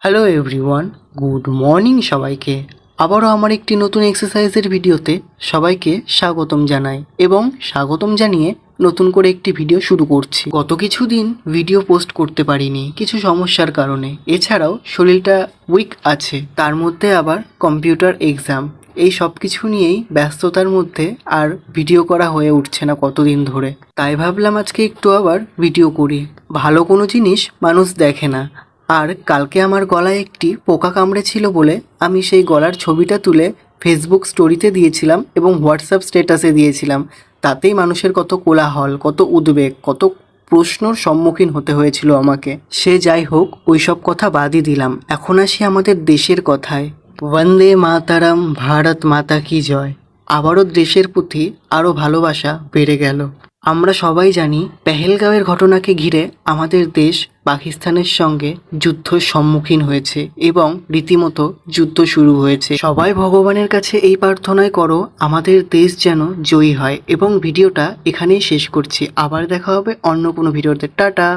Hello everyone, good morning সবাইকে। আবারও আমার একটি নতুন এক্সারসাইজের ভিডিওতে সবাইকে স্বাগতম জানাই এবং স্বাগতম জানিয়ে নতুন করে একটি ভিডিও শুরু করছি। গত কিছুদিন ভিডিও পোস্ট করতে পারিনি কিছু সমস্যার কারণে, এছাড়াও শরীরটা উইক আছে, তার মধ্যে আবার কম্পিউটার এক্সাম, এই সব কিছু নিয়েই ব্যস্ততার মধ্যে আর ভিডিও করা হয়ে উঠছে না কতদিন ধরে। তাই ভাবলাম আজকে একটু আবার ভিডিও করি। ভালো কোনো জিনিস মানুষ দেখে না, আর কালকে আমার গলায় একটি পোকা কামড়েছিল বলে আমি সেই গলার ছবিটা তুলে ফেসবুক স্টোরিতে দিয়েছিলাম এবং হোয়াটসঅ্যাপ স্ট্যাটাসে দিয়েছিলাম। তাতেই মানুষের কত কোলাহল, কত উদ্বেগ, কত প্রশ্নর সম্মুখীন হতে হয়েছিল আমাকে। সে যাই হোক, ওইসব কথা বাদই দিলাম। এখন আসি আমাদের দেশের কথায়। বন্দে মাতারাম, ভারত মাতা কি জয়। আবারও দেশের প্রতি আরও ভালোবাসা বেড়ে গেল। আমরা সবাই জানি পেহেলগাঁওয়ের ঘটনাকে ঘিরে আমাদের দেশ পাকিস্তানের সঙ্গে যুদ্ধর সম্মুখীন হয়েছে এবং রীতিমতো যুদ্ধ শুরু হয়েছে। সবাই ভগবানের কাছে এই প্রার্থনাই করো আমাদের দেশ যেন জয়ী হয়, এবং ভিডিওটা এখানেই শেষ করছি। আবার দেখা হবে অন্য কোনো ভিডিওতে। টাটা।